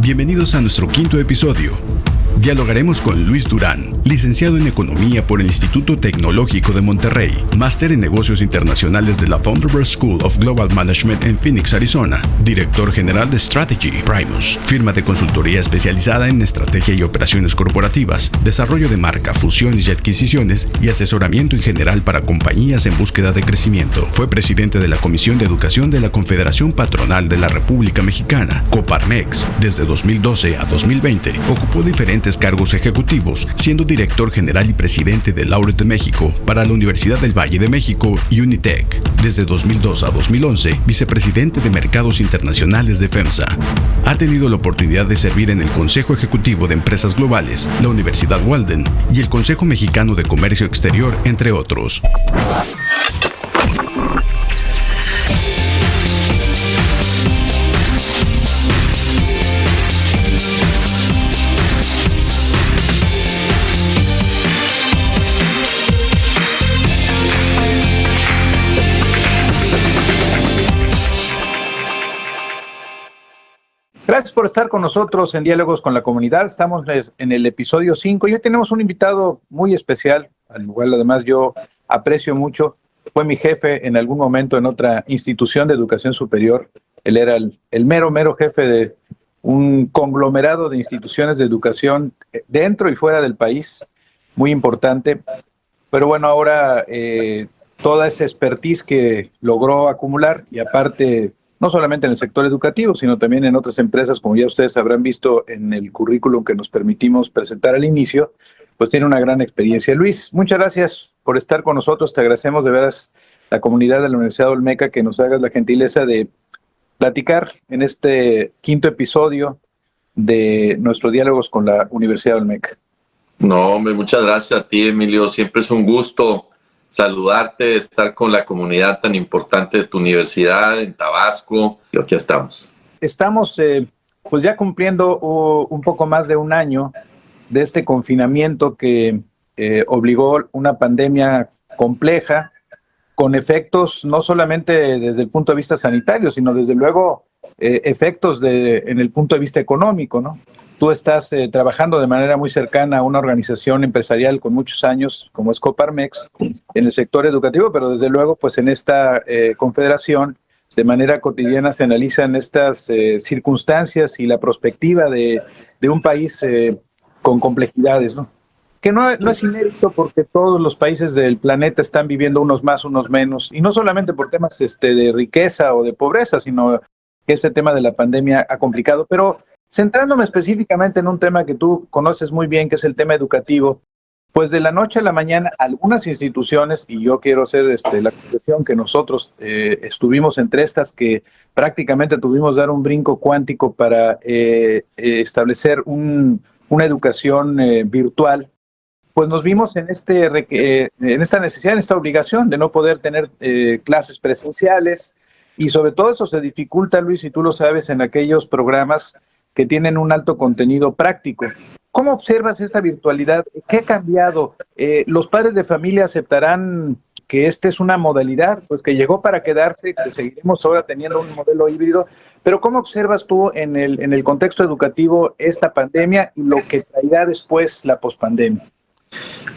Bienvenidos a nuestro quinto episodio. Dialogaremos con Luis Durán, licenciado en Economía por el Instituto Tecnológico de Monterrey, máster en Negocios Internacionales de la Thunderbird School of Global Management en Phoenix, Arizona, director general de Strategy Primus, firma de consultoría especializada en estrategia y operaciones corporativas, desarrollo de marca, fusiones y adquisiciones y asesoramiento en general para compañías en búsqueda de crecimiento. Fue presidente de la Comisión de Educación de la Confederación Patronal de la República Mexicana, Coparmex. Desde 2012 a 2020, ocupó diferentes cargos ejecutivos, siendo director general y presidente de Laureate México para la Universidad del Valle de México y Unitec. Desde 2002 a 2011, vicepresidente de Mercados Internacionales de FEMSA. Ha tenido la oportunidad de servir en el Consejo Ejecutivo de Empresas Globales, la Universidad Walden y el Consejo Mexicano de Comercio Exterior, entre otros. Gracias por estar con nosotros en Diálogos con la Comunidad. Estamos en el episodio 5 y hoy tenemos un invitado muy especial, al cual además yo aprecio mucho. Fue mi jefe en algún momento en otra institución de educación superior. Él era el mero jefe de un conglomerado de instituciones de educación dentro y fuera del país, muy importante. Pero bueno, ahora toda esa expertise que logró acumular y aparte no solamente en el sector educativo, sino también en otras empresas, como ya ustedes habrán visto en el currículum que nos permitimos presentar al inicio, pues tiene una gran experiencia. Luis, muchas gracias por estar con nosotros. Te agradecemos de veras la comunidad de la Universidad Olmeca que nos hagas la gentileza de platicar en este quinto episodio de nuestros diálogos con la Universidad Olmeca. No, hombre, muchas gracias a ti, Emilio. Siempre es un gusto saludarte, estar con la comunidad tan importante de tu universidad en Tabasco. Y aquí estamos. Estamos pues ya cumpliendo un poco más de un año de este confinamiento que obligó una pandemia compleja, con efectos no solamente desde el punto de vista sanitario, sino desde luego efectos en el punto de vista económico, ¿no? Tú estás trabajando de manera muy cercana a una organización empresarial con muchos años, como es Coparmex, en el sector educativo, pero desde luego, pues en esta confederación, de manera cotidiana se analizan estas circunstancias y la perspectiva de un país con complejidades, ¿no? Que no es inédito porque todos los países del planeta están viviendo unos más, unos menos, y no solamente por temas de riqueza o de pobreza, sino que este tema de la pandemia ha complicado, pero centrándome específicamente en un tema que tú conoces muy bien, que es el tema educativo, pues de la noche a la mañana algunas instituciones, y yo quiero hacer la concesión que nosotros estuvimos entre estas que prácticamente tuvimos que dar un brinco cuántico para establecer una educación virtual, pues nos vimos en esta necesidad, en esta obligación de no poder tener clases presenciales, y sobre todo eso se dificulta, Luis, y tú lo sabes, en aquellos programas que tienen un alto contenido práctico. ¿Cómo observas esta virtualidad? ¿Qué ha cambiado? ¿Los padres de familia aceptarán que esta es una modalidad pues que llegó para quedarse, que seguiremos ahora teniendo un modelo híbrido? Pero ¿cómo observas tú en el contexto educativo esta pandemia y lo que traerá después la pospandemia?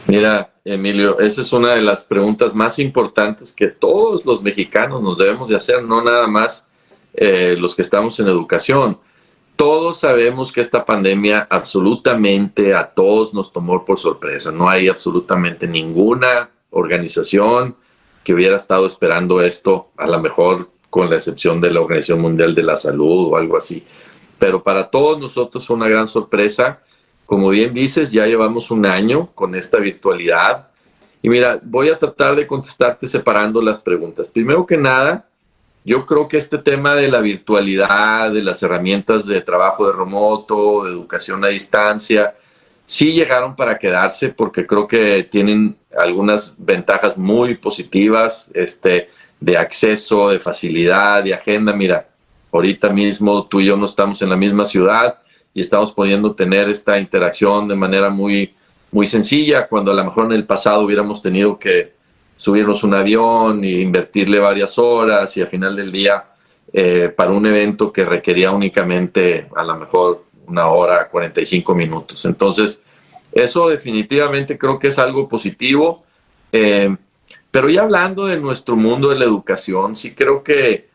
Mira, Emilio, esa es una de las preguntas más importantes que todos los mexicanos nos debemos de hacer, no nada más los que estamos en educación. Todos sabemos que esta pandemia absolutamente a todos nos tomó por sorpresa. No hay absolutamente ninguna organización que hubiera estado esperando esto, a lo mejor con la excepción de la Organización Mundial de la Salud o algo así. Pero para todos nosotros fue una gran sorpresa. Como bien dices, ya llevamos un año con esta virtualidad. Y mira, voy a tratar de contestarte separando las preguntas. Primero que nada, yo creo que este tema de la virtualidad, de las herramientas de trabajo de remoto, de educación a distancia, sí llegaron para quedarse porque creo que tienen algunas ventajas muy positivas de acceso, de facilidad, de agenda. Mira, ahorita mismo tú y yo no estamos en la misma ciudad y estamos pudiendo tener esta interacción de manera muy, muy sencilla, cuando a lo mejor en el pasado hubiéramos tenido que subirnos un avión e invertirle varias horas y al final del día para un evento que requería únicamente a lo mejor 1 hora, 45 minutos. Entonces, eso definitivamente creo que es algo positivo. Pero ya hablando de nuestro mundo de la educación, sí creo que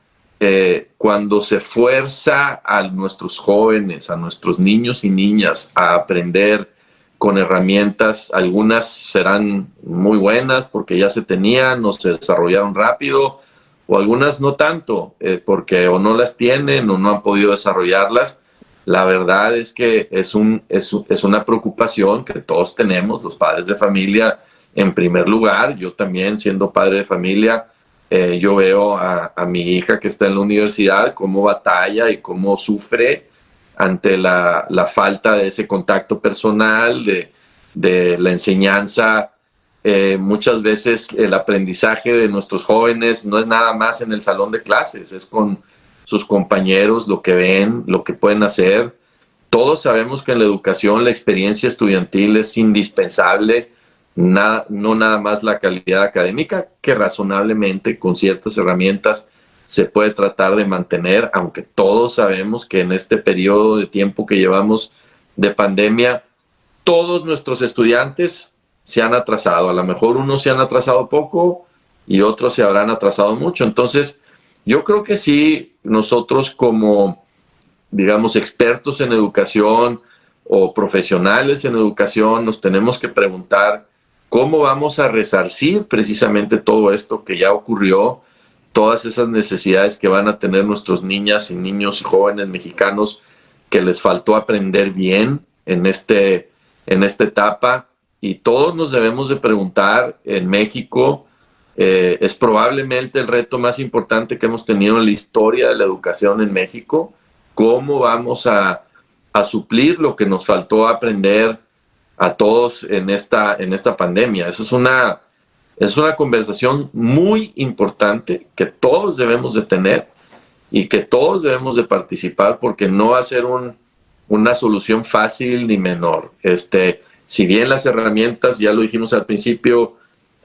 cuando se fuerza a nuestros jóvenes, a nuestros niños y niñas a aprender con herramientas, algunas serán muy buenas porque ya se tenían o se desarrollaron rápido, o algunas no tanto, porque o no las tienen o no han podido desarrollarlas. La verdad es que es una preocupación que todos tenemos, los padres de familia en primer lugar. Yo también, siendo padre de familia, yo veo a mi hija que está en la universidad, cómo batalla y cómo sufre ante la falta de ese contacto personal, de la enseñanza. Muchas veces el aprendizaje de nuestros jóvenes no es nada más en el salón de clases, es con sus compañeros, lo que ven, lo que pueden hacer. Todos sabemos que en la educación la experiencia estudiantil es indispensable, no nada más la calidad académica, que razonablemente con ciertas herramientas se puede tratar de mantener, aunque todos sabemos que en este periodo de tiempo que llevamos de pandemia, todos nuestros estudiantes se han atrasado. A lo mejor unos se han atrasado poco y otros se habrán atrasado mucho. Entonces, yo creo que sí, nosotros como, digamos, expertos en educación o profesionales en educación, nos tenemos que preguntar cómo vamos a resarcir precisamente todo esto que ya ocurrió, todas esas necesidades que van a tener nuestros niñas y niños y jóvenes mexicanos que les faltó aprender bien en esta etapa. Y todos nos debemos de preguntar, en México, es probablemente el reto más importante que hemos tenido en la historia de la educación en México. ¿Cómo vamos a suplir lo que nos faltó aprender a todos en esta pandemia? Eso es una conversación muy importante que todos debemos de tener y que todos debemos de participar, porque no va a ser una solución fácil ni menor. Si bien las herramientas, ya lo dijimos al principio,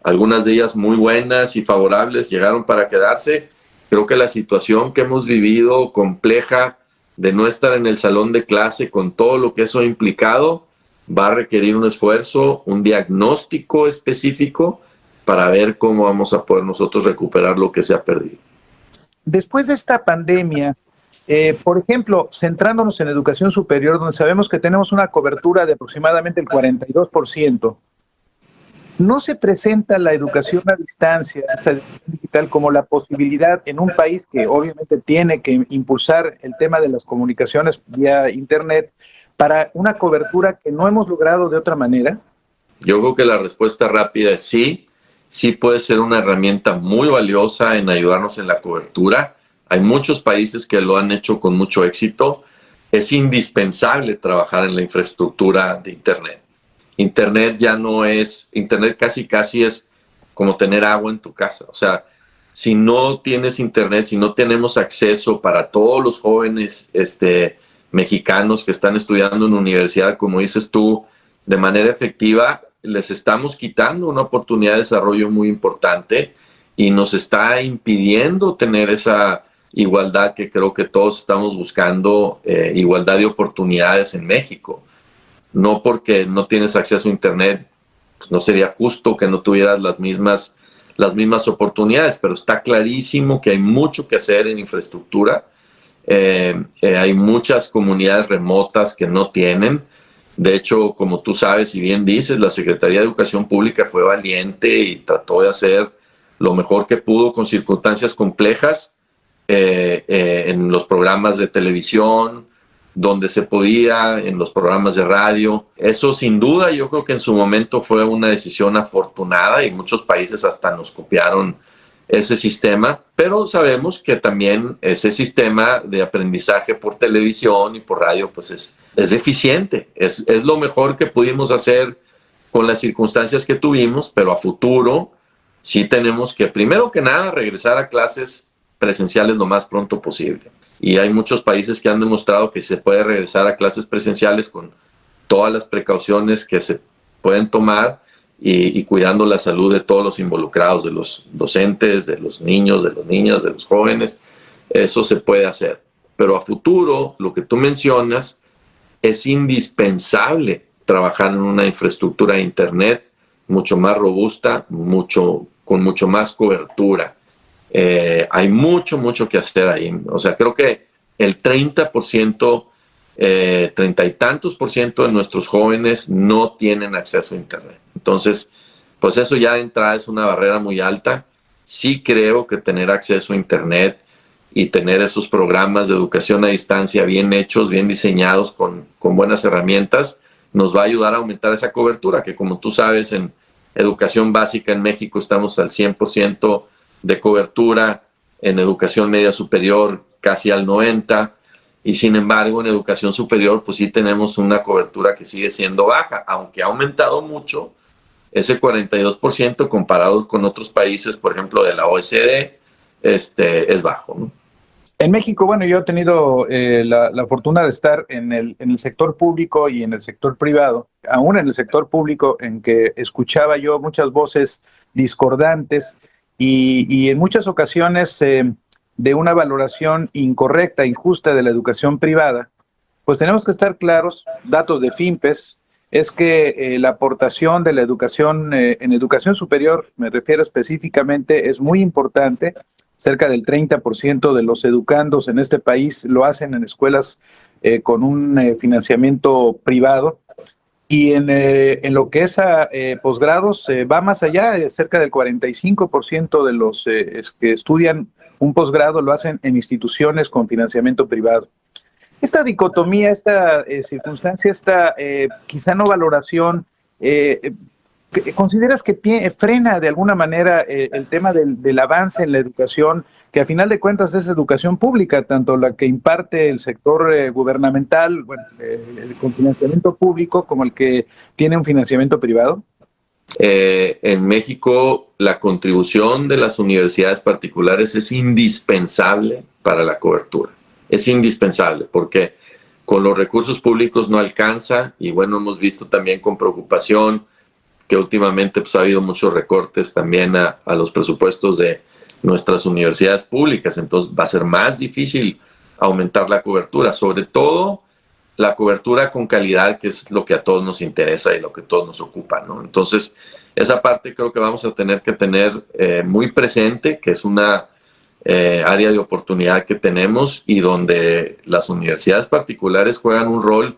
algunas de ellas muy buenas y favorables, llegaron para quedarse, creo que la situación que hemos vivido compleja de no estar en el salón de clase con todo lo que eso ha implicado, va a requerir un esfuerzo, un diagnóstico específico para ver cómo vamos a poder nosotros recuperar lo que se ha perdido. Después de esta pandemia, por ejemplo, centrándonos en educación superior, donde sabemos que tenemos una cobertura de aproximadamente el 42%, ¿no se presenta la educación a distancia, esta educación digital, como la posibilidad en un país que obviamente tiene que impulsar el tema de las comunicaciones vía Internet para una cobertura que no hemos logrado de otra manera? Yo creo que la respuesta rápida es sí. Sí puede ser una herramienta muy valiosa en ayudarnos en la cobertura. Hay muchos países que lo han hecho con mucho éxito. Es indispensable trabajar en la infraestructura de Internet. Internet casi es como tener agua en tu casa. O sea, si no tienes Internet, si no tenemos acceso para todos los jóvenes mexicanos que están estudiando en universidad, como dices tú, de manera efectiva, les estamos quitando una oportunidad de desarrollo muy importante y nos está impidiendo tener esa igualdad que creo que todos estamos buscando, igualdad de oportunidades en México. No porque no tienes acceso a Internet, pues no sería justo que no tuvieras las mismas oportunidades, pero está clarísimo que hay mucho que hacer en infraestructura. Hay muchas comunidades remotas que no tienen. De hecho, como tú sabes y bien dices, la Secretaría de Educación Pública fue valiente y trató de hacer lo mejor que pudo con circunstancias complejas en los programas de televisión, donde se podía, en los programas de radio. Eso sin duda yo creo que en su momento fue una decisión afortunada y muchos países hasta nos copiaron ese sistema, pero sabemos que también ese sistema de aprendizaje por televisión y por radio pues es deficiente, es lo mejor que pudimos hacer con las circunstancias que tuvimos, pero a futuro sí tenemos que, primero que nada, regresar a clases presenciales lo más pronto posible. Y hay muchos países que han demostrado que se puede regresar a clases presenciales con todas las precauciones que se pueden tomar y cuidando la salud de todos los involucrados, de los docentes, de los niños, de las niñas, de los jóvenes. Eso se puede hacer. Pero a futuro, lo que tú mencionas, es indispensable trabajar en una infraestructura de Internet mucho más robusta, con mucho más cobertura. Hay mucho que hacer ahí. O sea, creo que el 30%, 30 y tantos por ciento de nuestros jóvenes no tienen acceso a Internet. Entonces, pues eso ya de entrada es una barrera muy alta. Sí creo que tener acceso a Internet y tener esos programas de educación a distancia bien hechos, bien diseñados, con buenas herramientas, nos va a ayudar a aumentar esa cobertura, que como tú sabes, en educación básica en México estamos al 100% de cobertura, en educación media superior casi al 90%, y sin embargo en educación superior pues sí tenemos una cobertura que sigue siendo baja, aunque ha aumentado mucho ese 42% comparado con otros países, por ejemplo de la OECD, es bajo, ¿no? En México, bueno, yo he tenido la fortuna de estar en el sector público y en el sector privado, aún en el sector público, en que escuchaba yo muchas voces discordantes y en muchas ocasiones de una valoración incorrecta, injusta de la educación privada. Pues tenemos que estar claros, datos de FIMPES, es que la aportación de la educación en educación superior, me refiero específicamente, es muy importante. Cerca del 30% de los educandos en este país lo hacen en escuelas con un financiamiento privado. Y en lo que es a posgrados, va más allá, cerca del 45% de los que estudian un posgrado lo hacen en instituciones con financiamiento privado. Esta dicotomía, esta circunstancia, esta quizá no valoración, ¿consideras que frena de alguna manera el tema del avance en la educación, que a final de cuentas es educación pública, tanto la que imparte el sector gubernamental, bueno, con financiamiento público, como el que tiene un financiamiento privado? En México, la contribución de las universidades particulares es indispensable para la cobertura. Es indispensable porque con los recursos públicos no alcanza, y bueno, hemos visto también con preocupación que últimamente pues, ha habido muchos recortes también a los presupuestos de nuestras universidades públicas, entonces va a ser más difícil aumentar la cobertura, sobre todo la cobertura con calidad, que es lo que a todos nos interesa y lo que a todos nos ocupa, ¿no? Entonces, esa parte creo que vamos a tener que tener muy presente, que es una área de oportunidad que tenemos y donde las universidades particulares juegan un rol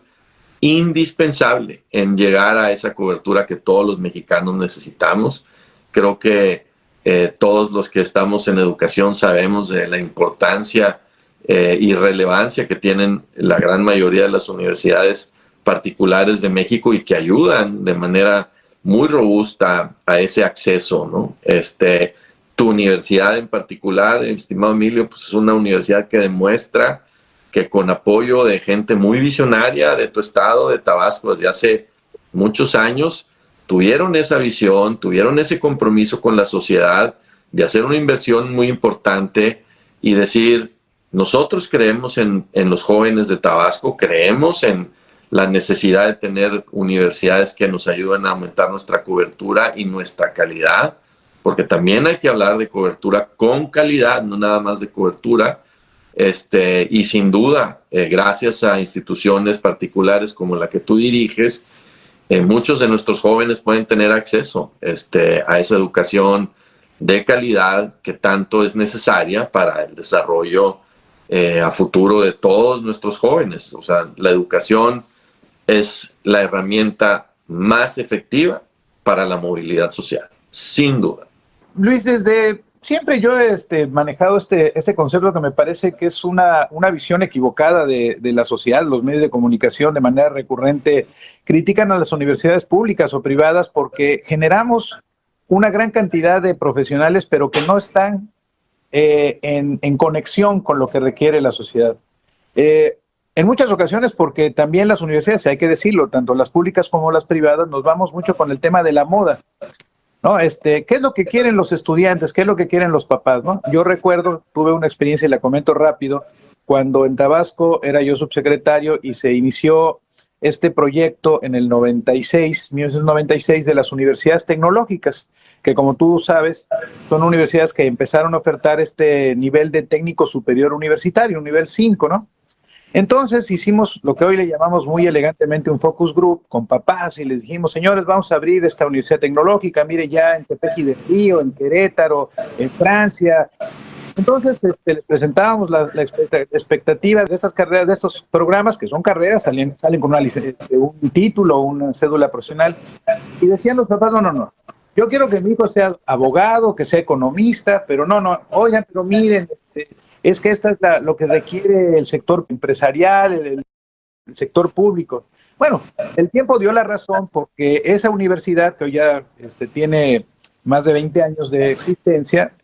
indispensable en llegar a esa cobertura que todos los mexicanos necesitamos. Creo que todos los que estamos en educación sabemos de la importancia y relevancia que tienen la gran mayoría de las universidades particulares de México y que ayudan de manera muy robusta a ese acceso, ¿no? Tu universidad en particular, estimado Emilio, pues es una universidad que demuestra que con apoyo de gente muy visionaria de tu estado, de Tabasco, desde hace muchos años, tuvieron esa visión, tuvieron ese compromiso con la sociedad de hacer una inversión muy importante y decir, nosotros creemos en los jóvenes de Tabasco, creemos en la necesidad de tener universidades que nos ayuden a aumentar nuestra cobertura y nuestra calidad, porque también hay que hablar de cobertura con calidad, no nada más de cobertura, y sin duda, gracias a instituciones particulares como la que tú diriges, muchos de nuestros jóvenes pueden tener acceso a esa educación de calidad que tanto es necesaria para el desarrollo a futuro de todos nuestros jóvenes. O sea, la educación es la herramienta más efectiva para la movilidad social, sin duda. Luis, desde siempre yo he manejado este concepto que me parece que es una visión equivocada de la sociedad. Los medios de comunicación de manera recurrente critican a las universidades públicas o privadas porque generamos una gran cantidad de profesionales, pero que no están en conexión con lo que requiere la sociedad. En muchas ocasiones porque también las universidades, hay que decirlo, tanto las públicas como las privadas, nos vamos mucho con el tema de la moda, ¿no? ¿Qué es lo que quieren los estudiantes? ¿Qué es lo que quieren los papás, ¿no? Yo recuerdo, tuve una experiencia y la comento rápido, cuando en Tabasco era yo subsecretario y se inició este proyecto en el 1996 de las universidades tecnológicas, que como tú sabes, son universidades que empezaron a ofertar este nivel de técnico superior universitario, un nivel 5, ¿no? Entonces hicimos lo que hoy le llamamos muy elegantemente un focus group con papás y les dijimos, señores, vamos a abrir esta universidad tecnológica, mire ya en Tepeji del Río, en Querétaro, en Francia. Entonces les presentábamos la expectativa de estas carreras, de estos programas, que son carreras, salen con un título, una cédula profesional, y decían los papás, no, yo quiero que mi hijo sea abogado, que sea economista, pero no, oigan, pero miren, es que esta es lo que requiere el sector empresarial, el sector público. Bueno, el tiempo dio la razón porque esa universidad, que hoy ya tiene más de 20 años de existencia,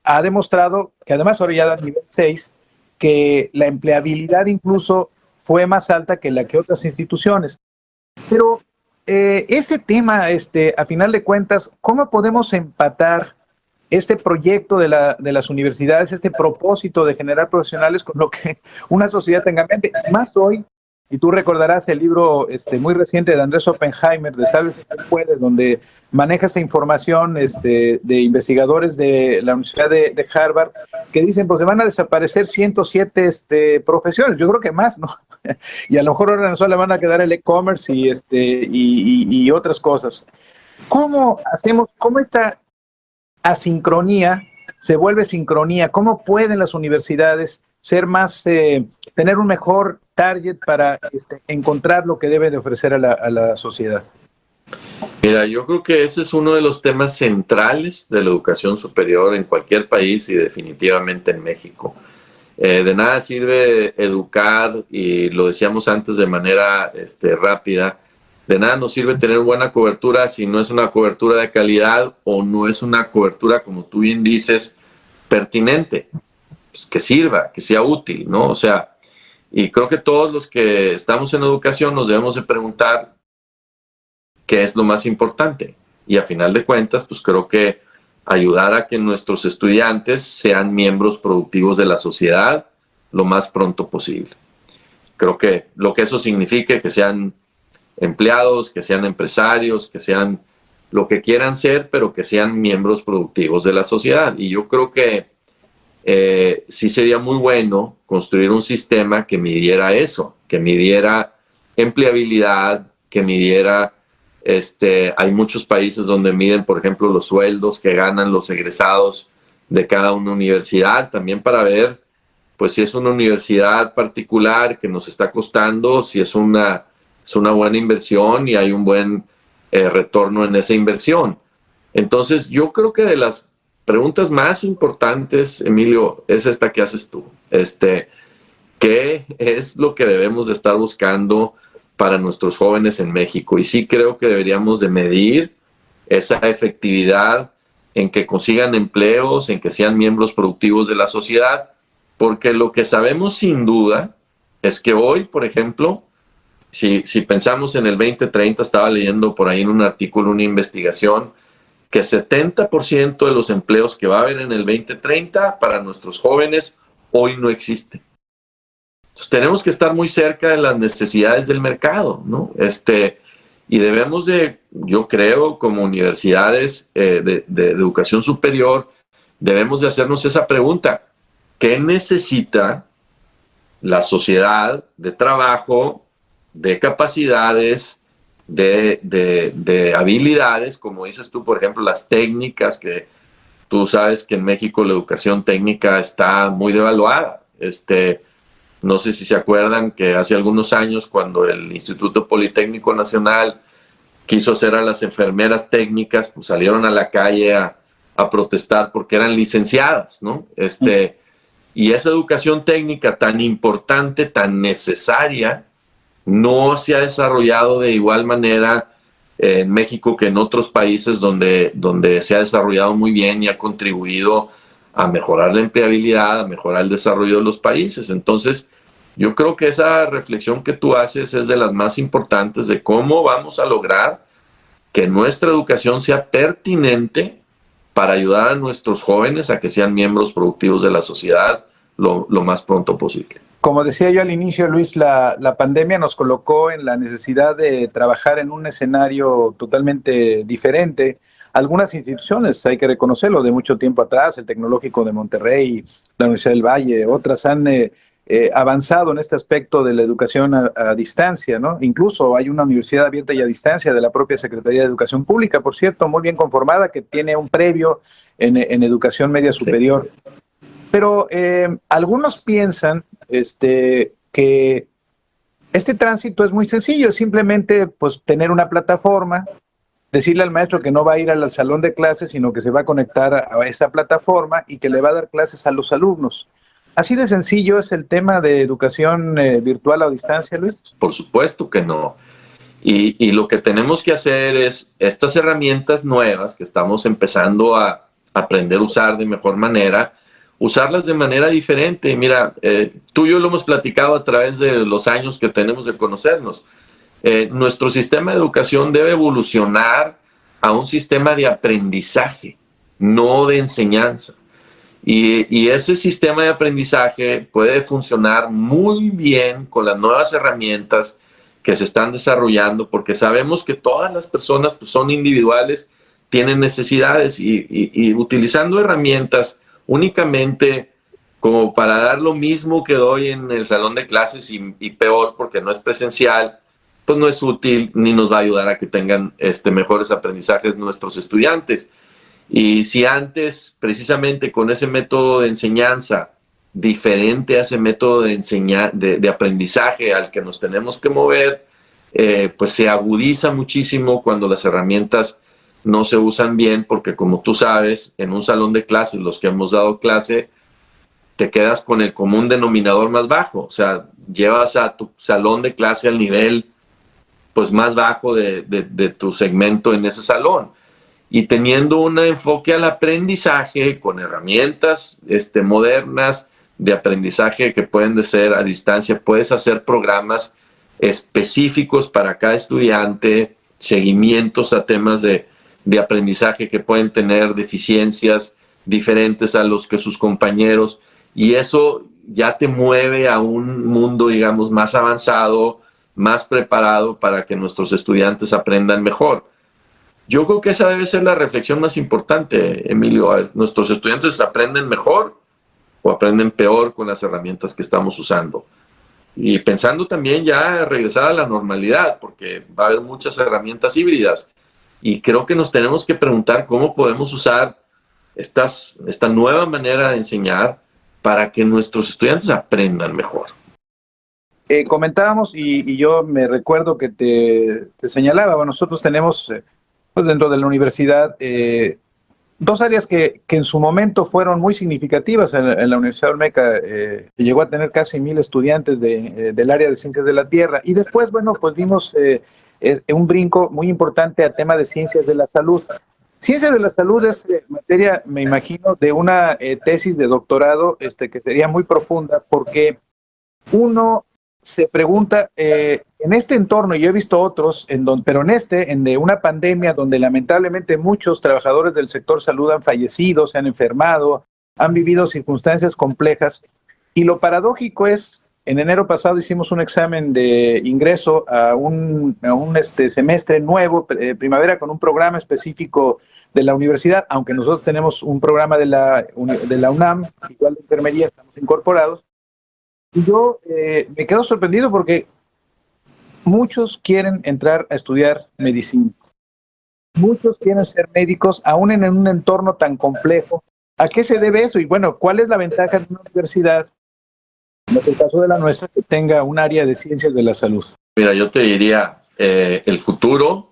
ha demostrado que además ahora ya da nivel 6, que la empleabilidad incluso fue más alta que la que otras instituciones. Pero este tema, a final de cuentas, ¿cómo podemos empatar este proyecto de las universidades, este propósito de generar profesionales con lo que una sociedad tenga en mente? Más hoy, y tú recordarás el libro muy reciente de Andrés Oppenheimer, de Sabes que puedes, donde maneja esta información de investigadores de la Universidad de Harvard, que dicen, pues se van a desaparecer 107 profesiones, yo creo que más, ¿no? Y a lo mejor ahora no solo van a quedar el e-commerce y otras cosas. ¿Cómo hacemos, cómo esta asincronía se vuelve sincronía? ¿Cómo pueden las universidades ser más, tener un mejor target para encontrar lo que debe de ofrecer a la sociedad? Mira, yo creo que ese es uno de los temas centrales de la educación superior en cualquier país y definitivamente en México. De nada sirve educar, y lo decíamos antes de manera rápida, de nada nos sirve tener buena cobertura si no es una cobertura de calidad o no es una cobertura, como tú bien dices, pertinente, pues que sirva, que sea útil, ¿no? O sea, y creo que todos los que estamos en educación nos debemos de preguntar qué es lo más importante. Y a final de cuentas, pues creo que ayudar a que nuestros estudiantes sean miembros productivos de la sociedad lo más pronto posible. Creo que lo que eso signifique, que sean empleados, que sean empresarios, que sean lo que quieran ser, pero que sean miembros productivos de la sociedad. Y yo creo que sí sería muy bueno construir un sistema que midiera eso, que midiera empleabilidad, que midiera, hay muchos países donde miden, por ejemplo, los sueldos que ganan los egresados de cada una universidad, también para ver, pues, si es una universidad particular que nos está costando, si es una buena inversión y hay un buen retorno en esa inversión. Entonces, yo creo que de las preguntas más importantes, Emilio, es esta que haces tú. ¿Qué es lo que debemos de estar buscando para nuestros jóvenes en México? Y sí creo que deberíamos de medir esa efectividad en que consigan empleos, en que sean miembros productivos de la sociedad, porque lo que sabemos sin duda es que hoy, por ejemplo, si pensamos en el 2030, estaba leyendo por ahí en un artículo, una investigación, que 70% de los empleos que va a haber en el 2030 para nuestros jóvenes hoy no existen. Entonces tenemos que estar muy cerca de las necesidades del mercado, ¿no? Y debemos de, yo creo, como universidades de educación superior, debemos de hacernos esa pregunta: ¿qué necesita la sociedad de trabajo, de capacidades, de habilidades, como dices tú, por ejemplo, las técnicas, que tú sabes que en México la educación técnica está muy devaluada? No sé si se acuerdan que hace algunos años, cuando el Instituto Politécnico Nacional quiso hacer a las enfermeras técnicas, pues salieron a la calle a protestar porque eran licenciadas, ¿no? Y esa educación técnica tan importante, tan necesaria, no se ha desarrollado de igual manera en México que en otros países donde se ha desarrollado muy bien y ha contribuido a mejorar la empleabilidad, a mejorar el desarrollo de los países. Entonces, yo creo que esa reflexión que tú haces es de las más importantes, de cómo vamos a lograr que nuestra educación sea pertinente para ayudar a nuestros jóvenes a que sean miembros productivos de la sociedad lo más pronto posible. Como decía yo al inicio, Luis, la pandemia nos colocó en la necesidad de trabajar en un escenario totalmente diferente. Algunas instituciones, hay que reconocerlo, de mucho tiempo atrás, el Tecnológico de Monterrey, la Universidad del Valle, otras han avanzado en este aspecto de la educación a distancia, ¿no? Incluso hay una universidad abierta y a distancia de la propia Secretaría de Educación Pública, por cierto, muy bien conformada, que tiene un previo en educación media superior. Sí. Pero algunos piensan que este tránsito es muy sencillo, es simplemente pues, tener una plataforma, decirle al maestro que no va a ir al salón de clases, sino que se va a conectar a esa plataforma y que le va a dar clases a los alumnos. ¿Así de sencillo es el tema de educación virtual a distancia, Luis? Por supuesto que no. Y lo que tenemos que hacer es estas herramientas nuevas que estamos empezando a aprender a usar de mejor manera, usarlas de manera diferente. Mira, tú y yo lo hemos platicado a través de los años que tenemos de conocernos. Nuestro sistema de educación debe evolucionar a un sistema de aprendizaje, no de enseñanza. Y ese sistema de aprendizaje puede funcionar muy bien con las nuevas herramientas que se están desarrollando, porque sabemos que todas las personas pues, son individuales, tienen necesidades y utilizando herramientas únicamente como para dar lo mismo que doy en el salón de clases y peor porque no es presencial, pues no es útil ni nos va a ayudar a que tengan mejores aprendizajes nuestros estudiantes. Y si antes, precisamente con ese método de enseñanza diferente a ese método de aprendizaje al que nos tenemos que mover, pues se agudiza muchísimo cuando las herramientas no se usan bien, porque como tú sabes, en un salón de clases, los que hemos dado clase, te quedas con el común denominador más bajo. O sea, llevas a tu salón de clase al nivel pues, más bajo de tu segmento en ese salón. Y teniendo un enfoque al aprendizaje con herramientas modernas de aprendizaje que pueden ser a distancia, puedes hacer programas específicos para cada estudiante, seguimientos a temas de aprendizaje que pueden tener deficiencias diferentes a los que sus compañeros, y eso ya te mueve a un mundo, digamos, más avanzado, más preparado para que nuestros estudiantes aprendan mejor. Yo creo que esa debe ser la reflexión más importante, Emilio. ¿Nuestros estudiantes aprenden mejor o aprenden peor con las herramientas que estamos usando? Y pensando también ya regresar a la normalidad, porque va a haber muchas herramientas híbridas. Y creo que nos tenemos que preguntar cómo podemos usar esta nueva manera de enseñar para que nuestros estudiantes aprendan mejor. Comentábamos, y yo me recuerdo que te señalaba, bueno, nosotros tenemos pues dentro de la universidad dos áreas que en su momento fueron muy significativas en la Universidad Olmeca, que llegó a tener casi 1,000 estudiantes del área de Ciencias de la Tierra, y después, bueno, pues dimos un brinco muy importante a tema de Ciencias de la Salud. Ciencias de la Salud es materia, me imagino, de una tesis de doctorado que sería muy profunda, porque uno se pregunta, en este entorno, y yo he visto otros, pero en de una pandemia donde lamentablemente muchos trabajadores del sector salud han fallecido, se han enfermado, han vivido circunstancias complejas, y lo paradójico es, en enero pasado hicimos un examen de ingreso a un semestre nuevo, primavera, con un programa específico de la universidad, aunque nosotros tenemos un programa de la UNAM, igual de enfermería, estamos incorporados. Y yo me quedo sorprendido porque muchos quieren entrar a estudiar medicina. Muchos quieren ser médicos, aún en un entorno tan complejo. ¿A qué se debe eso? Y bueno, ¿cuál es la ventaja de una universidad, no es el caso de la nuestra, que tenga un área de ciencias de la salud? Mira, yo te diría, el futuro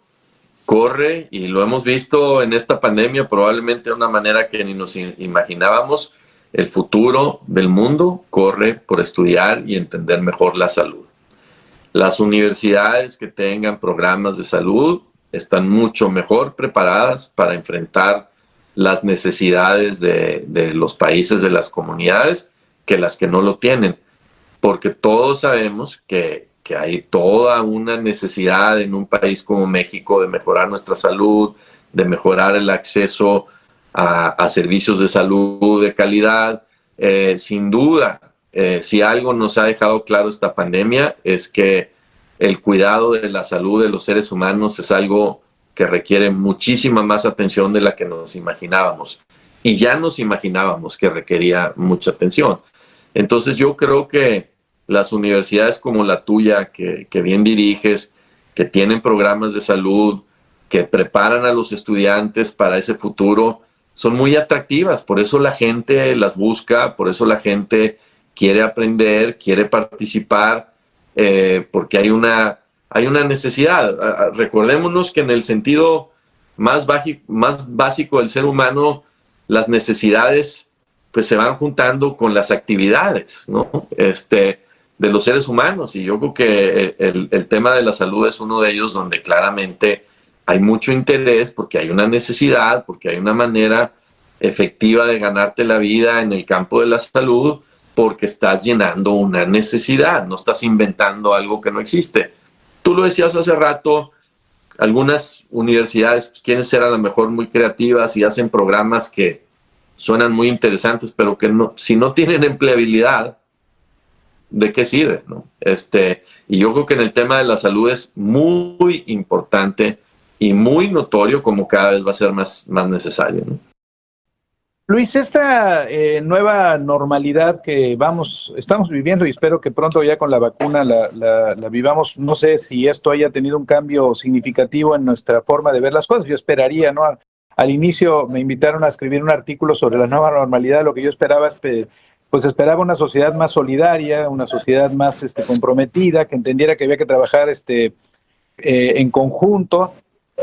corre, y lo hemos visto en esta pandemia probablemente de una manera que ni nos imaginábamos. El futuro del mundo corre por estudiar y entender mejor la salud. Las universidades que tengan programas de salud están mucho mejor preparadas para enfrentar las necesidades de los países, de las comunidades, que las que no lo tienen. Porque todos sabemos que hay toda una necesidad en un país como México de mejorar nuestra salud, de mejorar el acceso a servicios de salud de calidad. Sin duda, si algo nos ha dejado claro esta pandemia es que el cuidado de la salud de los seres humanos es algo que requiere muchísima más atención de la que nos imaginábamos. Y ya nos imaginábamos que requería mucha atención. Entonces yo creo que las universidades como la tuya, que bien diriges, que tienen programas de salud, que preparan a los estudiantes para ese futuro, son muy atractivas. Por eso la gente las busca, por eso la gente quiere aprender, quiere participar, porque hay una necesidad. Recordémonos que en el sentido más básico del ser humano, las necesidades pues se van juntando con las actividades, ¿no? De los seres humanos, y yo creo que el tema de la salud es uno de ellos donde claramente hay mucho interés porque hay una necesidad, porque hay una manera efectiva de ganarte la vida en el campo de la salud, porque estás llenando una necesidad, no estás inventando algo que no existe. Tú lo decías hace rato, algunas universidades quieren ser a lo mejor muy creativas y hacen programas que suenan muy interesantes, pero que no, si no tienen empleabilidad, ¿de qué sirve, no? Y yo creo que en el tema de la salud es muy importante y muy notorio como cada vez va a ser más necesario, ¿no? Luis, esta nueva normalidad que estamos viviendo, y espero que pronto ya con la vacuna la vivamos, no sé si esto haya tenido un cambio significativo en nuestra forma de ver las cosas. Yo esperaría, ¿no? Al inicio me invitaron a escribir un artículo sobre la nueva normalidad. Lo que yo esperaba es, pues esperaba una sociedad más solidaria, una sociedad más comprometida, que entendiera que había que trabajar en conjunto.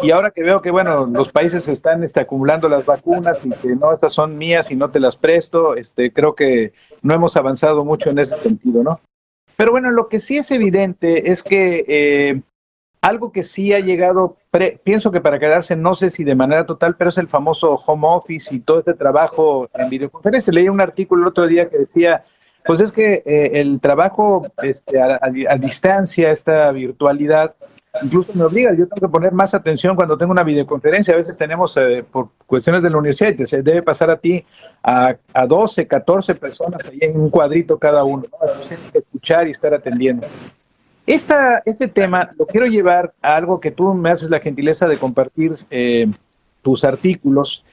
Y ahora que veo que, bueno, los países están acumulando las vacunas y que no, estas son mías y no te las presto, creo que no hemos avanzado mucho en ese sentido, ¿no? Pero bueno, lo que sí es evidente es que algo que sí ha llegado, pienso que para quedarse, no sé si de manera total, pero es el famoso home office y todo este trabajo en videoconferencia. Leí un artículo el otro día que decía, pues es que el trabajo a distancia, esta virtualidad, incluso me obliga, yo tengo que poner más atención cuando tengo una videoconferencia. A veces tenemos, por cuestiones de la universidad, se debe pasar a ti a 12, 14 personas ahí en un cuadrito cada uno, ¿no? Tienes que escuchar y estar atendiendo. Este tema lo quiero llevar a algo que tú me haces la gentileza de compartir tus artículos,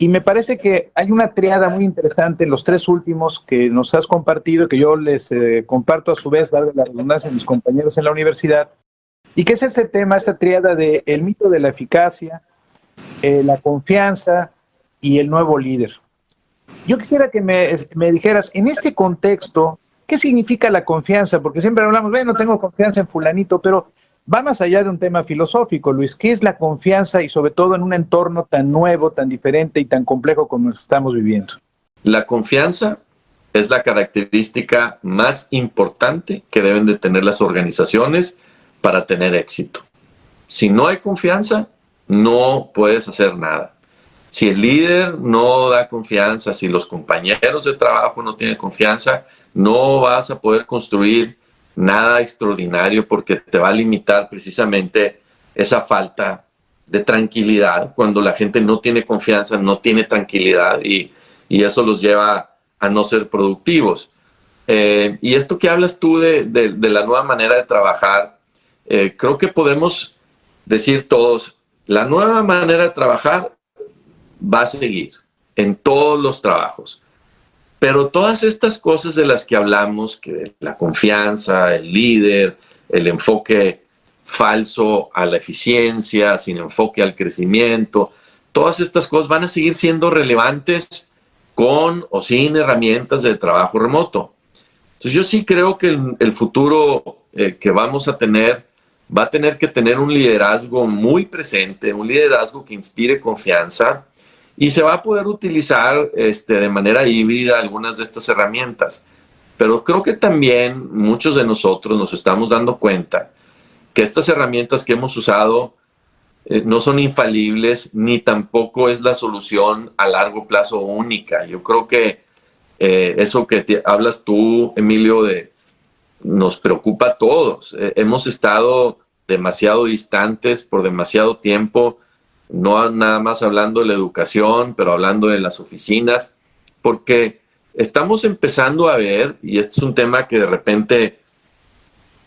y me parece que hay una triada muy interesante en los tres últimos que nos has compartido, que yo les comparto a su vez, valga la redundancia, a mis compañeros en la universidad. ¿Y qué es este tema, esta triada de el mito de la eficacia, la confianza y el nuevo líder? Yo quisiera que me dijeras, en este contexto, ¿qué significa la confianza? Porque siempre hablamos, bueno, tengo confianza en fulanito, pero va más allá de un tema filosófico, Luis. ¿Qué es la confianza y sobre todo en un entorno tan nuevo, tan diferente y tan complejo como estamos viviendo? La confianza es la característica más importante que deben de tener las organizaciones para tener éxito. Si no hay confianza, no puedes hacer nada. Si el líder no da confianza, si los compañeros de trabajo no tienen confianza, no vas a poder construir nada extraordinario, porque te va a limitar precisamente esa falta de tranquilidad. Cuando la gente no tiene confianza, no tiene tranquilidad, y eso los lleva a no ser productivos. Y esto que hablas tú de la nueva manera de trabajar, creo que podemos decir todos, la nueva manera de trabajar va a seguir en todos los trabajos. Pero todas estas cosas de las que hablamos, que la confianza, el líder, el enfoque falso a la eficiencia, sin enfoque al crecimiento, todas estas cosas van a seguir siendo relevantes con o sin herramientas de trabajo remoto. Entonces yo sí creo que el futuro que vamos a tener va a tener que tener un liderazgo muy presente, un liderazgo que inspire confianza, y se va a poder utilizar de manera híbrida algunas de estas herramientas. Pero creo que también muchos de nosotros nos estamos dando cuenta que estas herramientas que hemos usado no son infalibles, ni tampoco es la solución a largo plazo única. Yo creo que eso que hablas tú, Emilio, nos preocupa a todos. Hemos estado demasiado distantes por demasiado tiempo, no nada más hablando de la educación, pero hablando de las oficinas, porque estamos empezando a ver, y este es un tema que de repente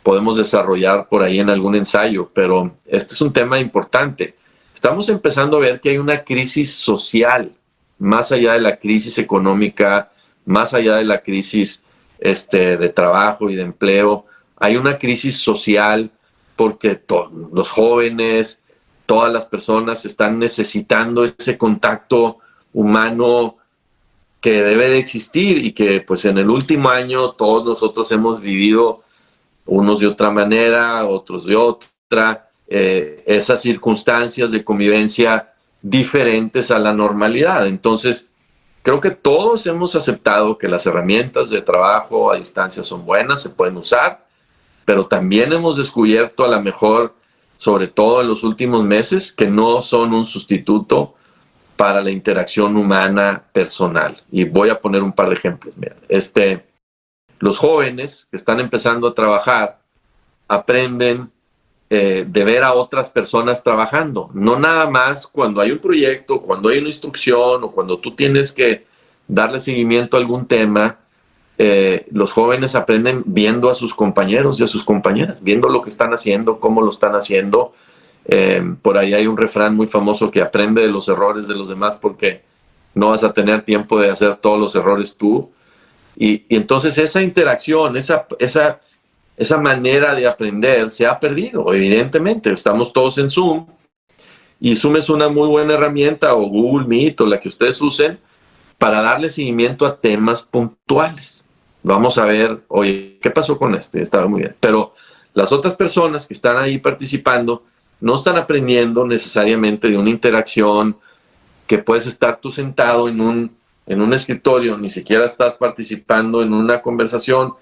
podemos desarrollar por ahí en algún ensayo, pero este es un tema importante. Estamos empezando a ver que hay una crisis social, más allá de la crisis económica, más allá de la crisis de trabajo y de empleo. Hay una crisis social porque los jóvenes, todas las personas están necesitando ese contacto humano que debe de existir y que pues en el último año todos nosotros hemos vivido, unos de otra manera, otros de otra, esas circunstancias de convivencia diferentes a la normalidad. Entonces, creo que todos hemos aceptado que las herramientas de trabajo a distancia son buenas, se pueden usar, pero también hemos descubierto a lo mejor, sobre todo en los últimos meses, que no son un sustituto para la interacción humana personal. Y voy a poner un par de ejemplos. Mira, los jóvenes que están empezando a trabajar aprenden de ver a otras personas trabajando. No nada más cuando hay un proyecto, cuando hay una instrucción o cuando tú tienes que darle seguimiento a algún tema. Los jóvenes aprenden viendo a sus compañeros y a sus compañeras, viendo lo que están haciendo, cómo lo están haciendo. Por ahí hay un refrán muy famoso que aprende de los errores de los demás porque no vas a tener tiempo de hacer todos los errores tú. Y entonces esa interacción, esa manera de aprender se ha perdido, evidentemente. Estamos todos en Zoom y Zoom es una muy buena herramienta, o Google Meet o la que ustedes usen, para darle seguimiento a temas puntuales. Vamos a ver, oye, ¿qué pasó con este? Estaba muy bien. Pero las otras personas que están ahí participando no están aprendiendo necesariamente de una interacción que puedes estar tú sentado en un escritorio, ni siquiera estás participando en una conversación,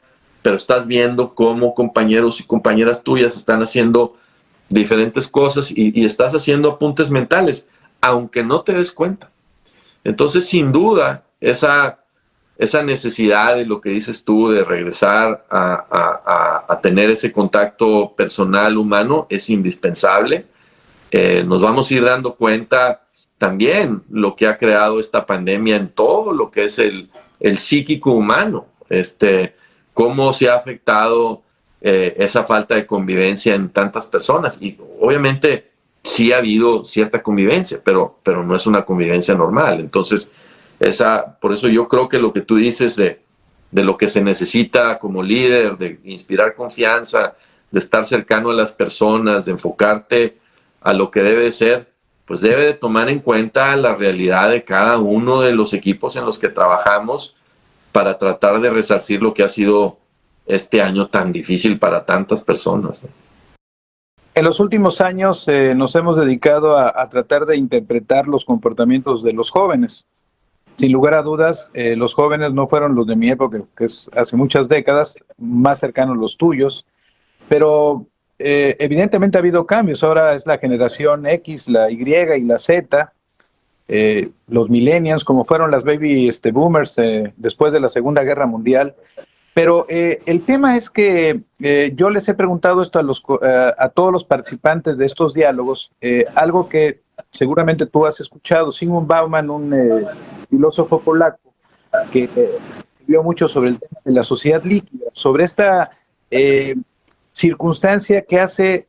pero estás viendo cómo compañeros y compañeras tuyas están haciendo diferentes cosas y estás haciendo apuntes mentales, aunque no te des cuenta. Entonces, sin duda, esa necesidad de lo que dices tú, de regresar a tener ese contacto personal humano, es indispensable. Nos vamos a ir dando cuenta también lo que ha creado esta pandemia en todo lo que es el psíquico humano, cómo se ha afectado esa falta de convivencia en tantas personas. Y obviamente sí ha habido cierta convivencia, pero no es una convivencia normal. Entonces, por eso yo creo que lo que tú dices de lo que se necesita como líder, de inspirar confianza, de estar cercano a las personas, de enfocarte a lo que debe ser, pues debe de tomar en cuenta la realidad de cada uno de los equipos en los que trabajamos para tratar de resarcir lo que ha sido este año tan difícil para tantas personas, ¿no? En los últimos años nos hemos dedicado a tratar de interpretar los comportamientos de los jóvenes. Sin lugar a dudas, los jóvenes no fueron los de mi época, que es hace muchas décadas, más cercanos los tuyos, pero evidentemente ha habido cambios. Ahora es la generación X, la Y y la Z, los millennials, como fueron las baby boomers después de la Segunda Guerra Mundial. Pero el tema es que yo les he preguntado esto a todos los participantes de estos diálogos, algo que seguramente tú has escuchado. Zygmunt Bauman, un filósofo polaco que escribió mucho sobre el tema de la sociedad líquida, sobre esta circunstancia que hace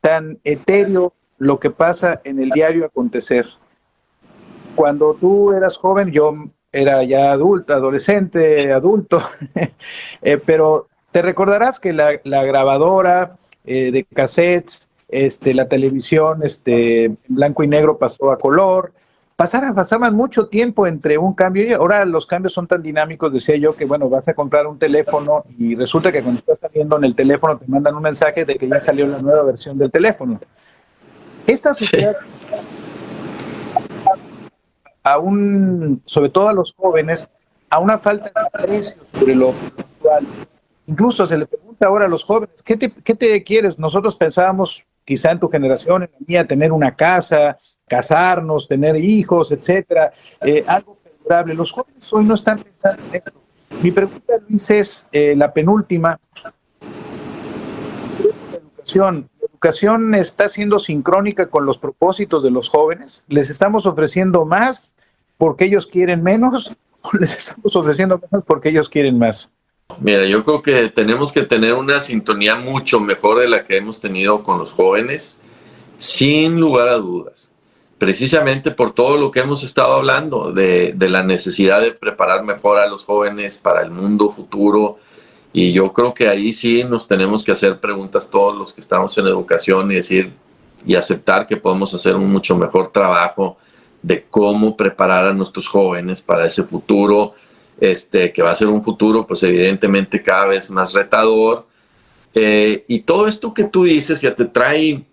tan etéreo lo que pasa en el diario acontecer. Cuando tú eras joven, yo era ya adulto, adolescente, adulto, pero te recordarás que la grabadora de cassettes, la televisión en blanco y negro pasó a color, pasaban mucho tiempo entre un cambio y ahora los cambios son tan dinámicos. Decía yo que, bueno, vas a comprar un teléfono y resulta que cuando estás saliendo en el teléfono te mandan un mensaje de que ya salió la nueva versión del teléfono. Esta sociedad... Sí. Sobre todo a los jóvenes, a una falta de aprecio sobre lo actual. Incluso se le pregunta ahora a los jóvenes, ¿qué te quieres? Nosotros pensábamos, quizá en tu generación, en la mía, tener una casa, casarnos, tener hijos, etcétera, algo perdurable. Los jóvenes hoy no están pensando en esto. Mi pregunta, Luis, es la penúltima. ¿La educación está siendo sincrónica con los propósitos de los jóvenes? ¿Les estamos ofreciendo más porque ellos quieren menos o les estamos ofreciendo menos porque ellos quieren más? Mira, yo creo que tenemos que tener una sintonía mucho mejor de la que hemos tenido con los jóvenes, sin lugar a dudas. Precisamente por todo lo que hemos estado hablando, de la necesidad de preparar mejor a los jóvenes para el mundo futuro, Y yo creo que ahí sí nos tenemos que hacer preguntas todos los que estamos en educación y aceptar que podemos hacer un mucho mejor trabajo de cómo preparar a nuestros jóvenes para ese futuro, que va a ser un futuro pues evidentemente cada vez más retador. Y todo esto que tú dices que te trae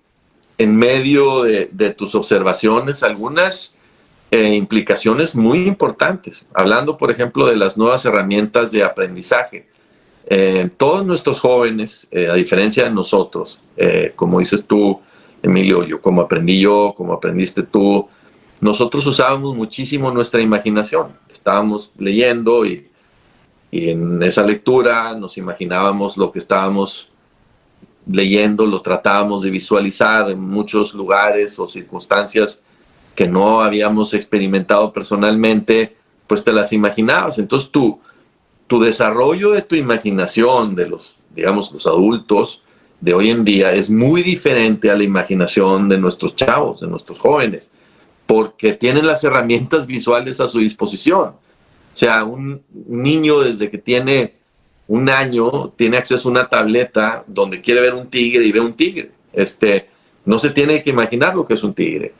en medio de tus observaciones algunas implicaciones muy importantes. Hablando, por ejemplo, de las nuevas herramientas de aprendizaje. Todos nuestros jóvenes, a diferencia de nosotros, como dices tú, Emilio, como aprendí yo, como aprendiste tú, nosotros usábamos muchísimo nuestra imaginación. Estábamos leyendo y en esa lectura nos imaginábamos lo que estábamos leyendo, lo tratábamos de visualizar en muchos lugares o circunstancias que no habíamos experimentado personalmente, pues te las imaginabas. Entonces tu desarrollo de tu imaginación de los adultos de hoy en día es muy diferente a la imaginación de nuestros chavos, de nuestros jóvenes, porque tienen las herramientas visuales a su disposición. O sea, un niño desde que tiene 1 año tiene acceso a una tableta donde quiere ver un tigre y ve un tigre. No se tiene que imaginar lo que es un tigre.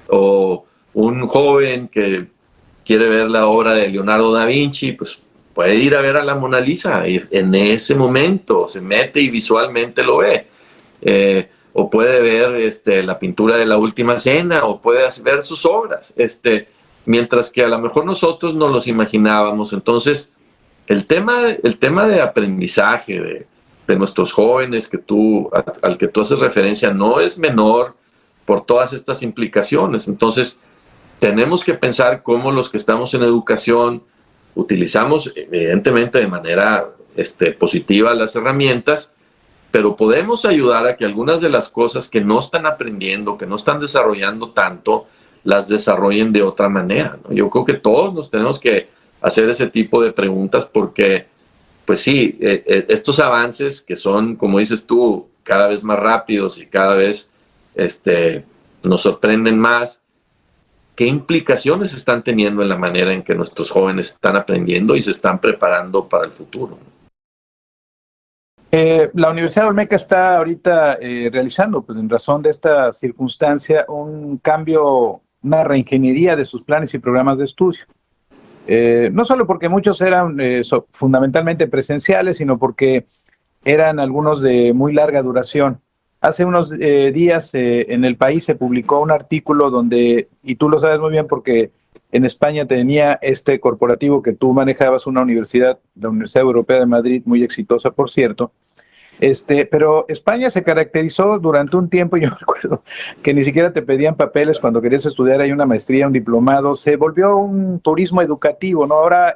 O un joven que quiere ver la obra de Leonardo da Vinci, pues puede ir a ver a la Mona Lisa y en ese momento se mete y visualmente lo ve. O puede ver la pintura de La Última Cena, o puede ver sus obras, mientras que a lo mejor nosotros no los imaginábamos. Entonces, el tema de aprendizaje de nuestros jóvenes al que tú haces referencia no es menor por todas estas implicaciones. Entonces, tenemos que pensar cómo los que estamos en educación utilizamos, evidentemente, de manera positiva las herramientas, pero podemos ayudar a que algunas de las cosas que no están aprendiendo, que no están desarrollando tanto, las desarrollen de otra manera, ¿no? Yo creo que todos nos tenemos que hacer ese tipo de preguntas porque, pues sí, estos avances que son, como dices tú, cada vez más rápidos y cada vez nos sorprenden más, ¿qué implicaciones están teniendo en la manera en que nuestros jóvenes están aprendiendo y se están preparando para el futuro? La Universidad de Olmeca está ahorita realizando, pues en razón de esta circunstancia, un cambio, una reingeniería de sus planes y programas de estudio. No solo porque muchos eran fundamentalmente presenciales, sino porque eran algunos de muy larga duración. Hace unos días en El País se publicó un artículo donde, y tú lo sabes muy bien porque en España tenía este corporativo que tú manejabas, una universidad, la Universidad Europea de Madrid, muy exitosa, por cierto. Pero España se caracterizó durante un tiempo, yo recuerdo que ni siquiera te pedían papeles cuando querías estudiar ahí una maestría, un diplomado, se volvió un turismo educativo, ¿no? Ahora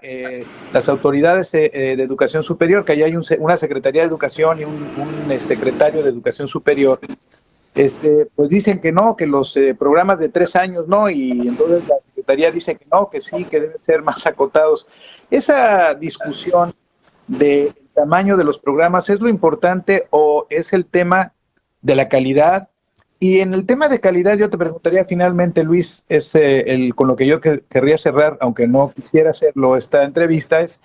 las autoridades de educación superior, que allá hay una Secretaría de Educación y un secretario de Educación Superior, pues dicen que no, que los programas de 3 años no, y entonces la Secretaría dice que no, que sí, que deben ser más acotados. Esa discusión del tamaño de los programas, ¿es lo importante o es el tema de la calidad? Y en el tema de calidad yo te preguntaría finalmente, Luis, es con lo que yo querría cerrar, aunque no quisiera hacerlo esta entrevista, es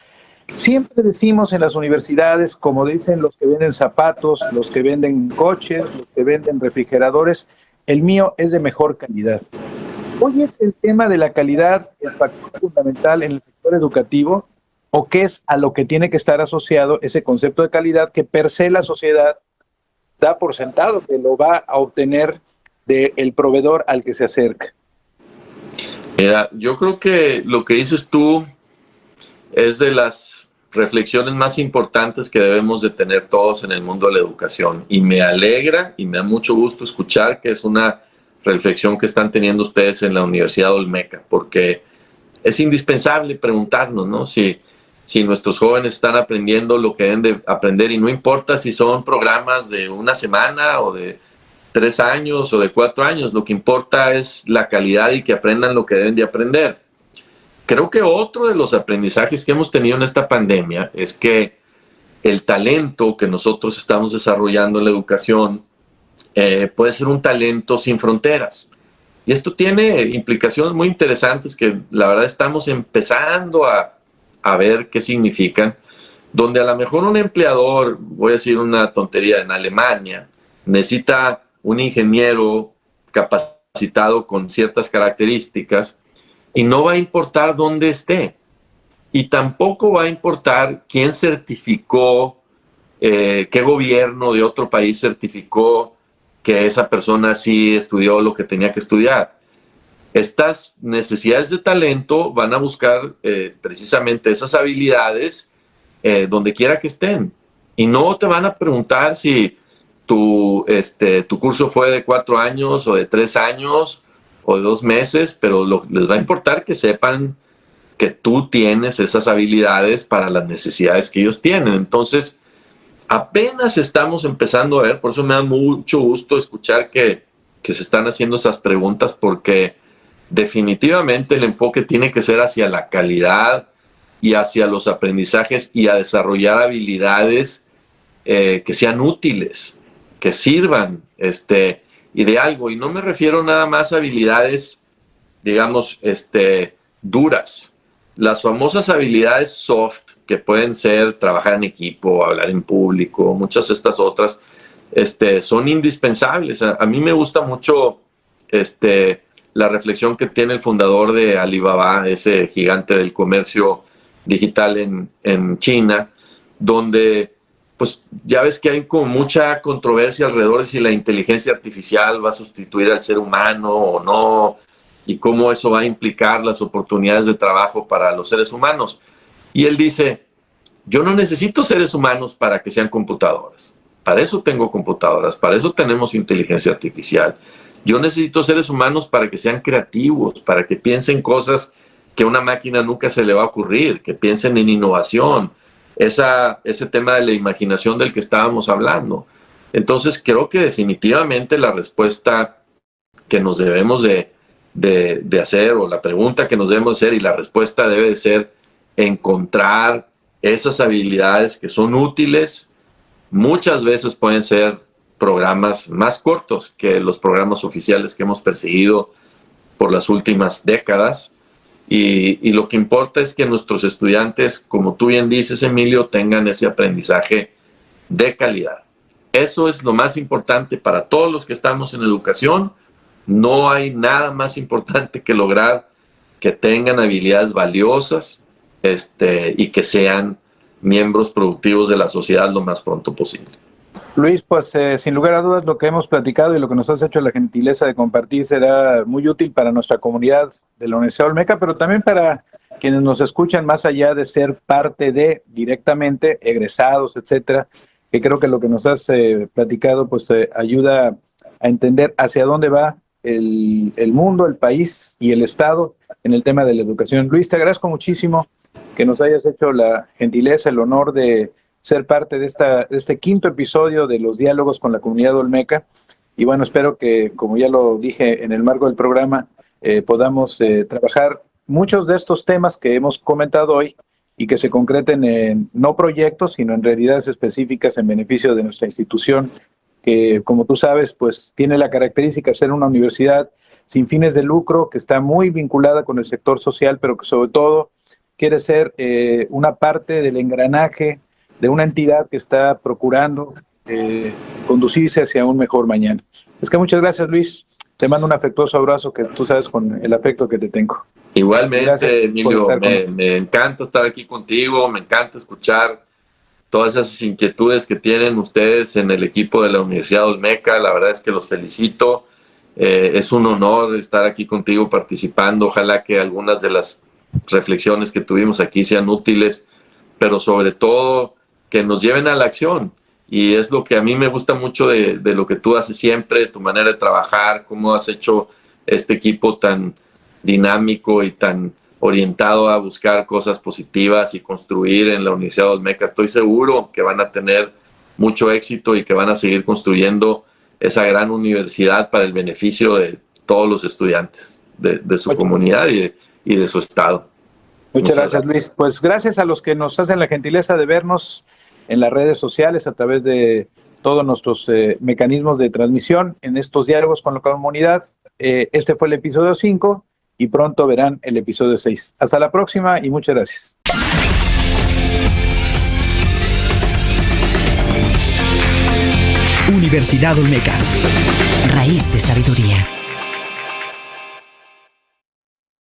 siempre decimos en las universidades, como dicen los que venden zapatos, los que venden coches, los que venden refrigeradores, el mío es de mejor calidad. Hoy es el tema de la calidad el factor fundamental en el sector educativo, o qué es a lo que tiene que estar asociado ese concepto de calidad que per se la sociedad da por sentado que lo va a obtener del proveedor al que se acerca. Mira, yo creo que lo que dices tú es de las reflexiones más importantes que debemos de tener todos en el mundo de la educación, y me alegra y me da mucho gusto escuchar que es una reflexión que están teniendo ustedes en la Universidad de Olmeca, porque es indispensable preguntarnos, ¿no? Si nuestros jóvenes están aprendiendo lo que deben de aprender, y no importa si son programas de 1 semana o de 3 años o de 4 años, lo que importa es la calidad y que aprendan lo que deben de aprender. Creo que otro de los aprendizajes que hemos tenido en esta pandemia es que el talento que nosotros estamos desarrollando en la educación puede ser un talento sin fronteras. Y esto tiene implicaciones muy interesantes que la verdad estamos empezando a ver qué significan, donde a lo mejor un empleador, voy a decir una tontería, en Alemania, necesita un ingeniero capacitado con ciertas características y no va a importar dónde esté. Y tampoco va a importar quién certificó, qué gobierno de otro país certificó que esa persona sí estudió lo que tenía que estudiar. Estas necesidades de talento van a buscar precisamente esas habilidades donde quiera que estén. Y no te van a preguntar si tu curso fue de 4 años o de 3 años o de 2 meses, pero les va a importar que sepan que tú tienes esas habilidades para las necesidades que ellos tienen. Entonces, apenas estamos empezando a ver, por eso me da mucho gusto escuchar que se están haciendo esas preguntas, porque definitivamente el enfoque tiene que ser hacia la calidad y hacia los aprendizajes y a desarrollar habilidades que sean útiles, que sirvan y de algo. Y no me refiero nada más a habilidades, digamos, duras. Las famosas habilidades soft, que pueden ser trabajar en equipo, hablar en público, muchas de estas otras, son indispensables. A mí me gusta mucho la reflexión que tiene el fundador de Alibaba, ese gigante del comercio digital en China, donde pues ya ves que hay como mucha controversia alrededor de si la inteligencia artificial va a sustituir al ser humano o no, y cómo eso va a implicar las oportunidades de trabajo para los seres humanos. Y él dice, yo no necesito seres humanos para que sean computadoras. Para eso tengo computadoras, para eso tenemos inteligencia artificial. Yo necesito seres humanos para que sean creativos, para que piensen cosas que a una máquina nunca se le va a ocurrir, que piensen en innovación, ese tema de la imaginación del que estábamos hablando. Entonces creo que definitivamente la respuesta que nos debemos de hacer, o la pregunta que nos debemos hacer, y la respuesta debe de ser encontrar esas habilidades que son útiles. Muchas veces pueden ser programas más cortos que los programas oficiales que hemos perseguido por las últimas décadas, y lo que importa es que nuestros estudiantes, como tú bien dices, Emilio, tengan ese aprendizaje de calidad. Eso es lo más importante para todos los que estamos en educación. No hay nada más importante que lograr que tengan habilidades valiosas y que sean miembros productivos de la sociedad lo más pronto posible. Luis, pues sin lugar a dudas lo que hemos platicado y lo que nos has hecho la gentileza de compartir será muy útil para nuestra comunidad de la Universidad Olmeca, pero también para quienes nos escuchan más allá de ser parte de directamente egresados, etcétera, que creo que lo que nos has platicado pues ayuda a entender hacia dónde va el mundo, el país y el Estado en el tema de la educación. Luis, te agradezco muchísimo que nos hayas hecho la gentileza, el honor de ser parte de este quinto episodio de los diálogos con la comunidad olmeca. Y bueno, espero que, como ya lo dije en el marco del programa, podamos trabajar muchos de estos temas que hemos comentado hoy y que se concreten en no proyectos, sino en realidades específicas en beneficio de nuestra institución, que, como tú sabes, pues tiene la característica de ser una universidad sin fines de lucro, que está muy vinculada con el sector social, pero que sobre todo quiere ser una parte del engranaje de una entidad que está procurando conducirse hacia un mejor mañana. Es que muchas gracias, Luis. Te mando un afectuoso abrazo, que tú sabes con el afecto que te tengo. Igualmente, Emilio, me encanta estar aquí contigo, me encanta escuchar todas esas inquietudes que tienen ustedes en el equipo de la Universidad Olmeca. La verdad es que los felicito. Es un honor estar aquí contigo participando. Ojalá que algunas de las reflexiones que tuvimos aquí sean útiles, pero sobre todo que nos lleven a la acción. Y es lo que a mí me gusta mucho de lo que tú haces siempre, tu manera de trabajar, cómo has hecho este equipo tan dinámico y tan orientado a buscar cosas positivas y construir en la Universidad Olmeca. Estoy seguro que van a tener mucho éxito y que van a seguir construyendo esa gran universidad para el beneficio de todos los estudiantes de su comunidad y de su estado. Muchas gracias, Luis. Pues gracias a los que nos hacen la gentileza de vernos en las redes sociales a través de todos nuestros mecanismos de transmisión en estos diálogos con la comunidad. Este fue el episodio 5 y pronto verán el episodio 6. Hasta la próxima y muchas gracias. Universidad Olmeca. Raíz de sabiduría.